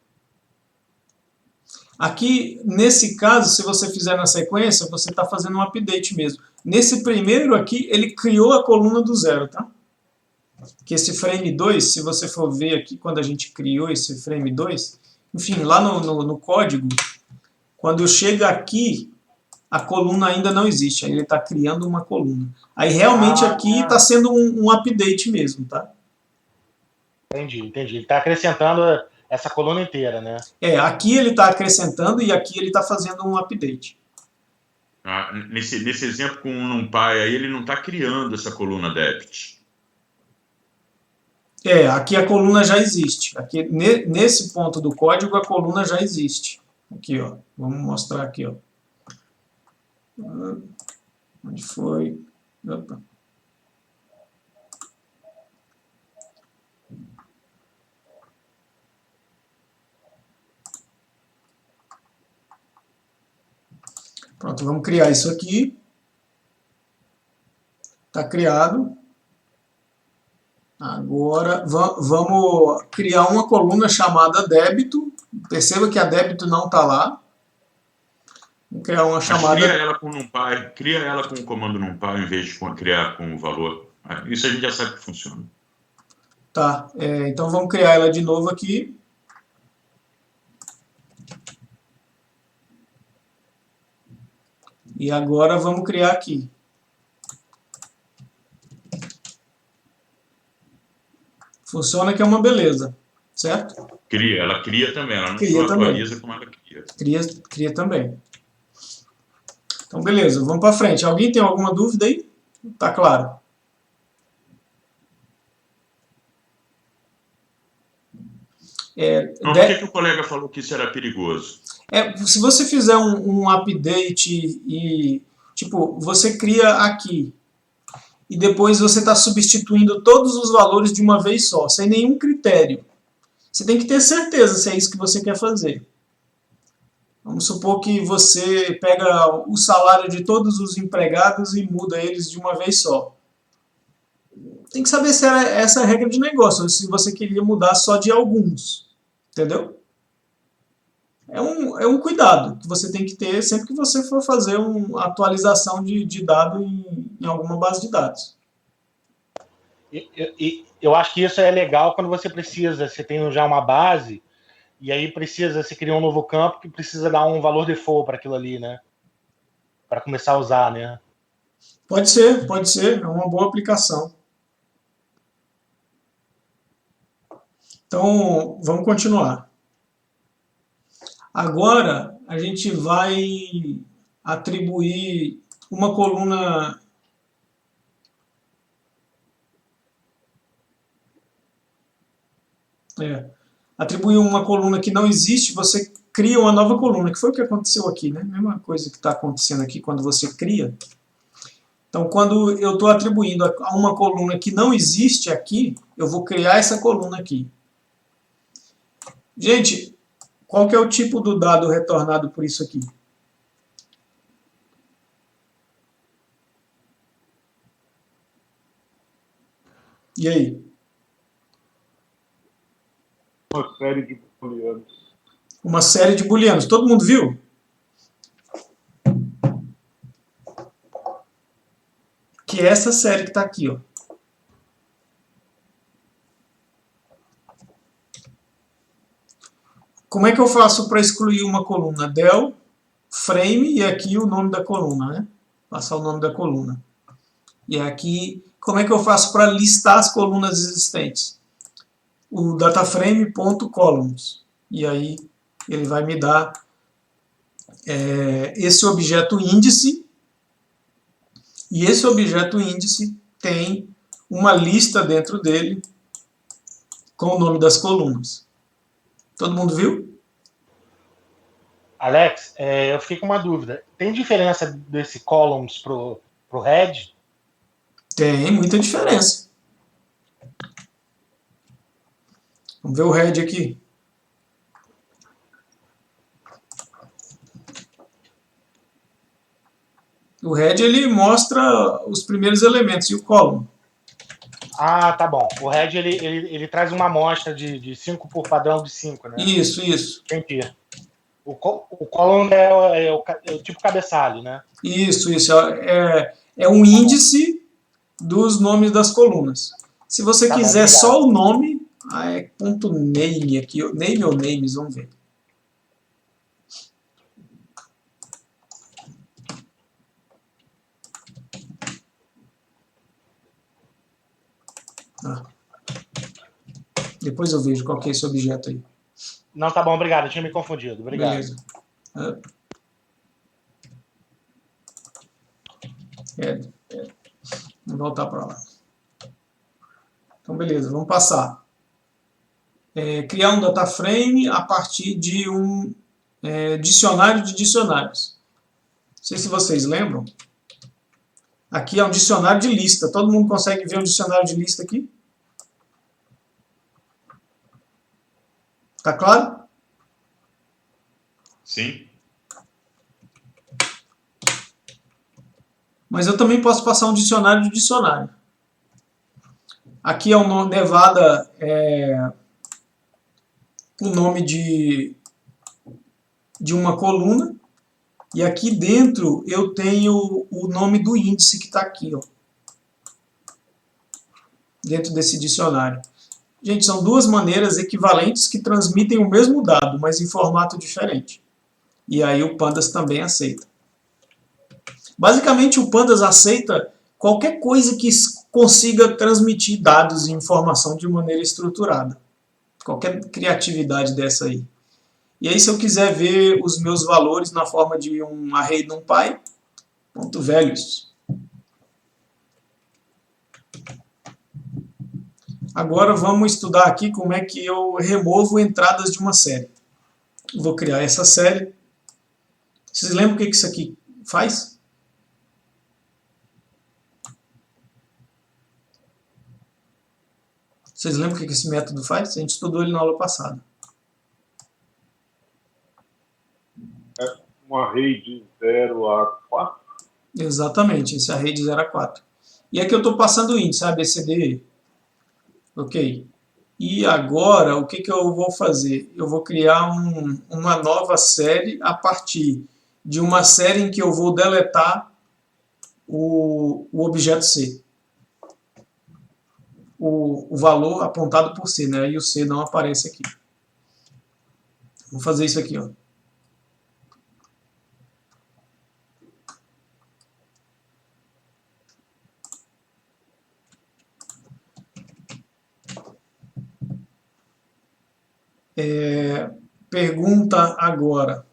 Aqui, nesse caso, se você fizer na sequência, você está fazendo um update mesmo. Nesse primeiro aqui, ele criou a coluna do zero, tá? Que esse frame 2, se você for ver aqui, quando a gente criou esse frame 2, enfim, lá no código, quando chega aqui, a coluna ainda não existe, aí ele está criando uma coluna. Aí realmente aqui está sendo um update mesmo, tá? Entendi. Ele está acrescentando essa coluna inteira, né? Aqui ele está acrescentando e aqui ele está fazendo um update. Nesse exemplo com o NumPy aí, ele não está criando essa coluna depth. Aqui a coluna já existe. Aqui, nesse ponto do código, a coluna já existe. Aqui, ó. Vamos mostrar aqui, ó. Onde foi? Opa. Pronto, vamos criar isso aqui. Está criado. Agora, vamos criar uma coluna chamada débito. Perceba que a débito não está lá. Vamos criar uma chamada... Cria ela com NumPy, cria ela com o comando NumPy em vez de criar com o valor. Isso a gente já sabe que funciona. Tá, então vamos criar ela de novo aqui. E agora vamos criar aqui. Funciona que é uma beleza, certo? Ela cria também, ela não Cria só atualiza como ela cria. Cria também. Então, beleza, vamos para frente. Alguém tem alguma dúvida aí? Tá claro. Por que o colega falou que isso era perigoso? Se você fizer um update e, tipo, você cria aqui e depois você está substituindo todos os valores de uma vez só, sem nenhum critério. Você tem que ter certeza se é isso que você quer fazer. Vamos supor que você pega o salário de todos os empregados e muda eles de uma vez só. Tem que saber se era essa a regra de negócio, ou se você queria mudar só de alguns. Entendeu? É um cuidado que você tem que ter sempre que você for fazer uma atualização de dado em alguma base de dados. Eu acho que isso é legal quando você tem já uma base, e aí você cria um novo campo que precisa dar um valor default para aquilo ali, né? Para começar a usar, né? Pode ser, é uma boa aplicação. Então, vamos continuar. Agora, a gente vai atribuir uma coluna... Atribuir uma coluna que não existe, você cria uma nova coluna, que foi o que aconteceu aqui, né? Mesma coisa que está acontecendo aqui quando você cria. Então, quando eu estou atribuindo a uma coluna que não existe aqui, eu vou criar essa coluna aqui. Gente, qual que é o tipo do dado retornado por isso aqui? E aí? Uma série de booleanos. Uma série de booleanos. Todo mundo viu? Que é essa série que está aqui, ó. Como é que eu faço para excluir uma coluna? Del, frame, e aqui o nome da coluna, né? Passar o nome da coluna. E aqui, como é que eu faço para listar as colunas existentes? O dataframe.columns. E aí ele vai me dar esse objeto índice. E esse objeto índice tem uma lista dentro dele com o nome das colunas. Todo mundo viu? Alex, eu fiquei com uma dúvida. Tem diferença desse columns pro head? Tem muita diferença. Vamos ver o head aqui. O head ele mostra os primeiros elementos e o column. Ah, tá bom. O head ele traz uma amostra de 5 por padrão de 5, né? Isso. Entendi. O column é o tipo cabeçalho, né? Isso. É um índice dos nomes das colunas. Se você quiser só o nome, é ponto .name aqui. Name ou names, vamos ver. Depois eu vejo qual que é esse objeto aí. Não, tá bom, obrigado. Eu tinha me confundido. Obrigado. Beleza. Vamos voltar para lá. Então, beleza, vamos passar. Criar um data frame a partir de um dicionário de dicionários. Não sei se vocês lembram. Aqui é um dicionário de lista. Todo mundo consegue ver um dicionário de lista aqui? Tá claro? Sim. Mas eu também posso passar um dicionário de dicionário. Aqui é o nome Nevada, o nome de uma coluna. E aqui dentro eu tenho o nome do índice que está aqui, ó, dentro desse dicionário. Gente, são duas maneiras equivalentes que transmitem o mesmo dado, mas em formato diferente. E aí o Pandas também aceita. Basicamente o Pandas aceita qualquer coisa que consiga transmitir dados e informação de maneira estruturada. Qualquer criatividade dessa aí. E aí se eu quiser ver os meus valores na forma de um array NumPy, ponto values. Agora vamos estudar aqui como é que eu removo entradas de uma série. Vou criar essa série. Vocês lembram o que isso aqui faz? Vocês lembram o que esse método faz? A gente estudou ele na aula passada. É um array de 0 a 4? Exatamente, esse array de 0 a 4. E aqui eu estou passando o índice, ABCD. Ok. E agora, o que eu vou fazer? Eu vou criar uma nova série a partir de uma série em que eu vou deletar o objeto C. O valor apontado por C, né? E o C não aparece aqui. Vou fazer isso aqui, ó. Pergunta agora.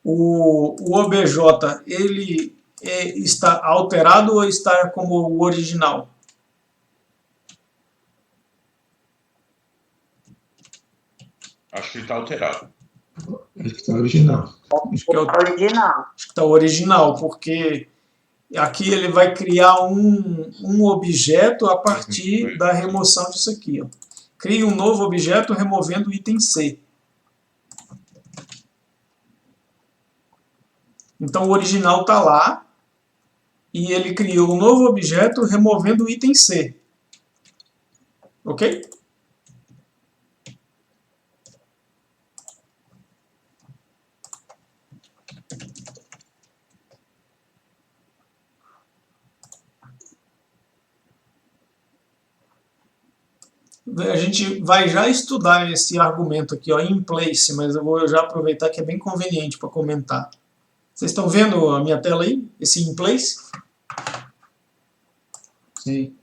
O OBJ, ele está alterado ou está como o original? Acho que está alterado. Acho que está original. Acho que Original. Acho que está original, porque aqui ele vai criar um objeto a partir da remoção disso aqui, ó. Cria um novo objeto removendo o item C. Então o original está lá e ele criou um novo objeto removendo o item C. Ok? A gente vai já estudar esse argumento aqui, ó, in place, mas eu vou já aproveitar que é bem conveniente para comentar. Vocês estão vendo a minha tela aí? Esse in place? Sim.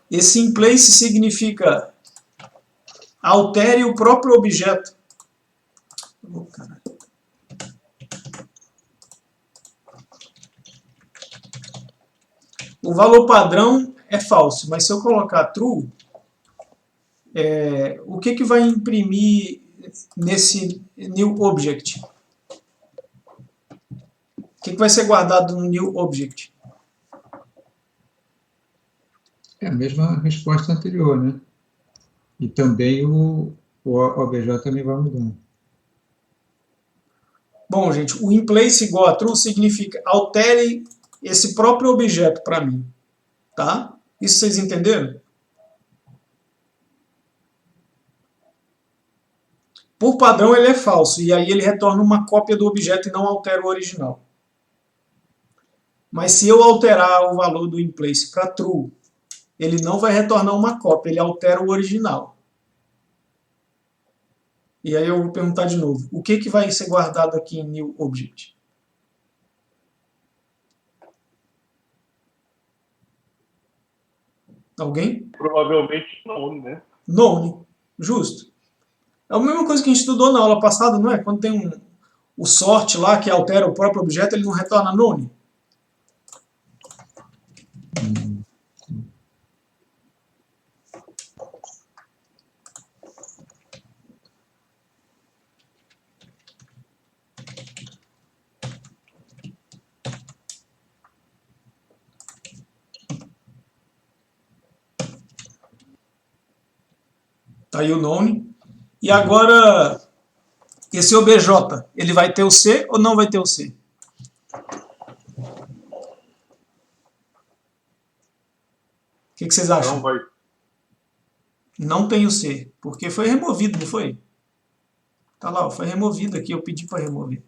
Esse in place significa altere o próprio objeto. Oh, caralho. O valor padrão é falso, mas se eu colocar true, o que vai imprimir nesse new object? O que vai ser guardado no new object? É a mesma resposta anterior, né? E também o objeto também vai mudando. Bom, gente, o in place igual a true significa altere esse próprio objeto para mim. Tá? Isso vocês entenderam? Por padrão ele é falso, e aí ele retorna uma cópia do objeto e não altera o original. Mas se eu alterar o valor do in place para true, ele não vai retornar uma cópia, ele altera o original. E aí eu vou perguntar de novo, o que vai ser guardado aqui em new object? Alguém? Provavelmente não, né? None. Justo. É a mesma coisa que a gente estudou na aula passada, não é? Quando tem o sort lá que altera o próprio objeto, ele não retorna none. Tá aí o nome. E agora, esse OBJ, ele vai ter o C ou não vai ter o C? O que vocês acham? Não vai. Não tem o C, porque foi removido, não foi? Tá lá, foi removido aqui, eu pedi para remover.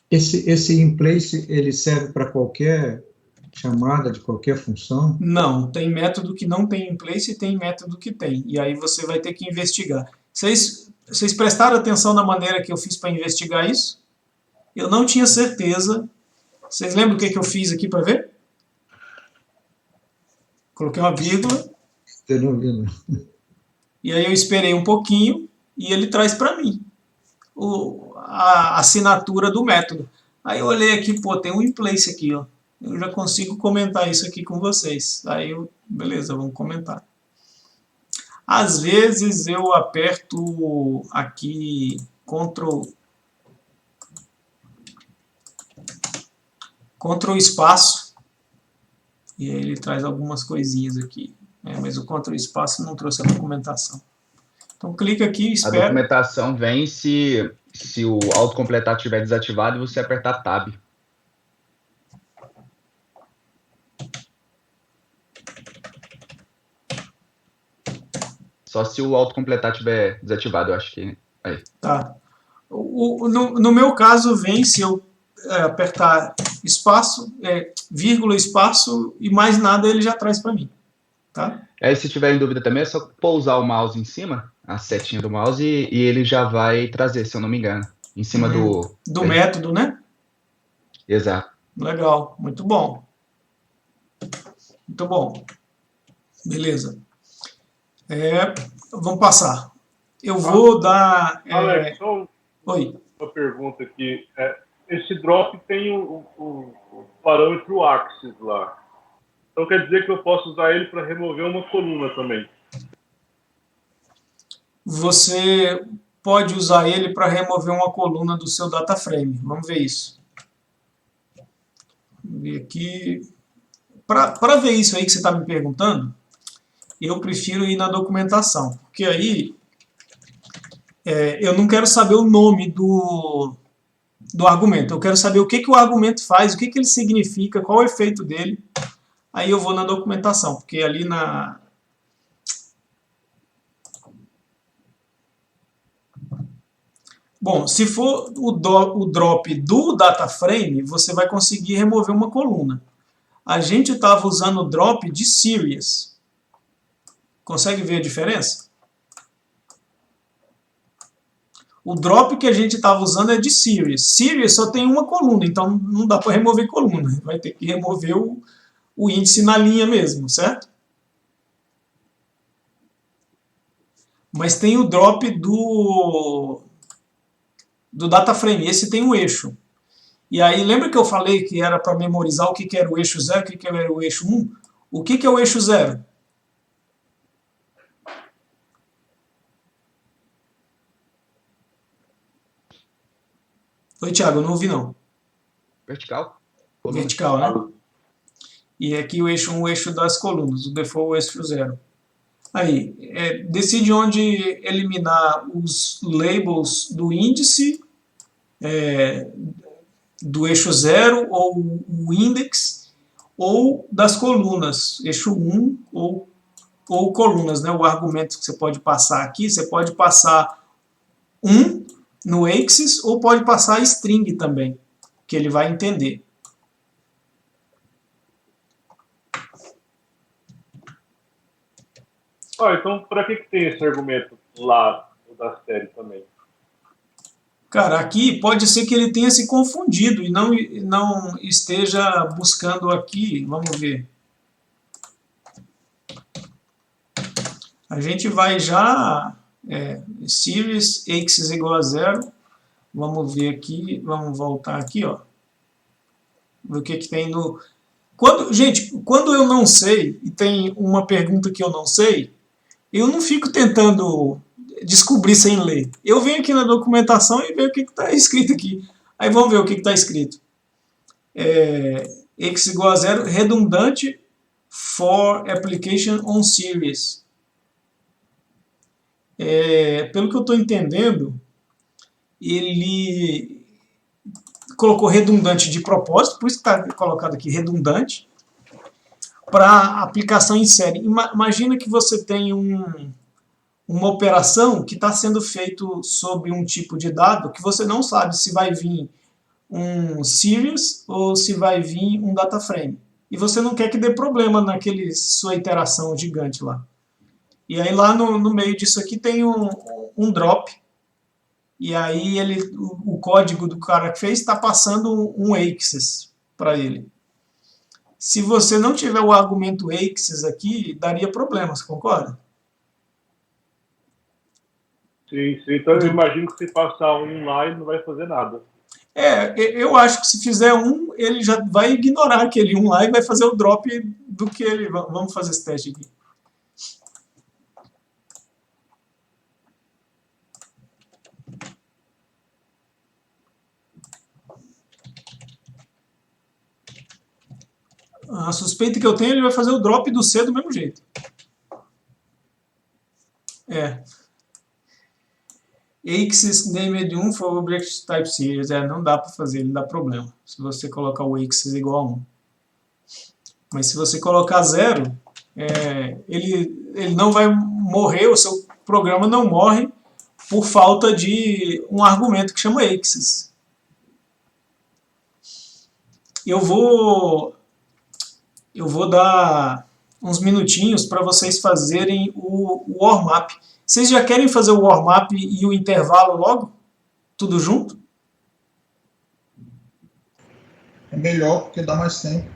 Esse in place, ele serve para qualquer chamada de qualquer função? Não, tem método que não tem in place e tem método que tem. E aí você vai ter que investigar. Vocês prestaram atenção na maneira que eu fiz para investigar isso? Eu não tinha certeza. Vocês lembram o que eu fiz aqui para ver? Coloquei uma vírgula. Eu não vi, não. E aí eu esperei um pouquinho e ele traz para mim a assinatura do método. Aí eu olhei aqui, pô, tem um in place aqui, ó. Eu já consigo comentar isso aqui com vocês. Aí eu, beleza, vamos comentar. Às vezes eu aperto aqui Ctrl espaço e aí ele traz algumas coisinhas aqui. Mas o Ctrl espaço não trouxe a documentação. Então clica aqui e espera. A documentação vem se o autocompletar estiver desativado e você apertar Tab. Só se o autocompletar estiver desativado, eu acho que... Aí. Tá. No meu caso, vem se eu apertar espaço, vírgula, espaço e mais nada, ele já traz para mim. Tá? Aí, se tiver em dúvida também, é só pousar o mouse em cima, a setinha do mouse, e ele já vai trazer, se eu não me engano, em cima do método, né? Exato. Legal, muito bom. Muito bom. Beleza. Vamos passar. Eu vou dar... Alex, só Oi. uma pergunta aqui. Esse drop tem o parâmetro axis lá. Então quer dizer que eu posso usar ele para remover uma coluna também? Você pode usar ele para remover uma coluna do seu data frame. Vamos ver isso. Vamos ver aqui. Para ver isso aí que você está me perguntando, eu prefiro ir na documentação, porque aí eu não quero saber o nome do argumento, eu quero saber o que o argumento faz, o que ele significa, qual é o efeito dele. Aí eu vou na documentação, porque ali na... Bom, se for o drop do data frame, você vai conseguir remover uma coluna. A gente estava usando o drop de series. Consegue ver a diferença? O drop que a gente estava usando é de series. Series só tem uma coluna, então não dá para remover coluna. Vai ter que remover o índice na linha mesmo, certo? Mas tem o drop do data frame. Esse tem um eixo. E aí, lembra que eu falei que era para memorizar o que era o eixo 0, o que era o eixo 1? O que é o eixo 0? Oi, Thiago, não ouvi não. Vertical. Vertical, né? E aqui o eixo 1, o eixo das colunas. O default, o eixo 0. Aí, decide onde eliminar os labels do índice, do eixo 0, ou o index, ou das colunas, eixo 1 ou colunas, né? O argumento que você pode passar aqui, você pode passar 1 no axis, ou pode passar string também, que ele vai entender. Então, para que tem esse argumento lá da série também? Cara, aqui pode ser que ele tenha se confundido e não esteja buscando aqui. Vamos ver. A gente vai já... series axis igual a 0. Vamos ver aqui. Vamos voltar aqui, ó. Ver o que tem no... Gente, quando eu não sei e tem uma pergunta que eu não sei, eu não fico tentando descobrir sem ler. Eu venho aqui na documentação e vejo o que está escrito aqui. Aí vamos ver o que está escrito. X igual a 0, redundante for application on series. Pelo que eu estou entendendo, ele colocou redundante de propósito, por isso que está colocado aqui redundante, para aplicação em série. Imagina que você tem uma operação que está sendo feito sobre um tipo de dado que você não sabe se vai vir um series ou se vai vir um data frame. E você não quer que dê problema naquele sua iteração gigante lá. E aí lá no meio disso aqui tem um drop. E aí o código do cara que fez está passando um axis para ele. Se você não tiver o argumento axis aqui, daria problema, você concorda? Sim. Então eu imagino que se passar um lá, ele não vai fazer nada. Eu acho que se fizer um, ele já vai ignorar aquele um lá e vai fazer o drop do que ele... Vamos fazer esse teste aqui. A suspeita que eu tenho, ele vai fazer o drop do C do mesmo jeito. Axis named 1 for object type series. Não dá para fazer, ele dá problema. Se você colocar o axis igual a 1. Mas se você colocar 0, ele não vai morrer, o seu programa não morre por falta de um argumento que chama axis. Eu vou dar uns minutinhos para vocês fazerem o warm-up. Vocês já querem fazer o warm-up e o intervalo logo? Tudo junto? É melhor porque dá mais tempo.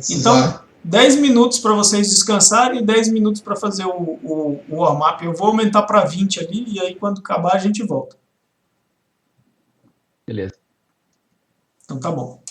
Então, 10 minutos para vocês descansarem e 10 minutos para fazer o warm-up. Eu vou aumentar para 20 ali e aí quando acabar a gente volta. Beleza. Então tá bom.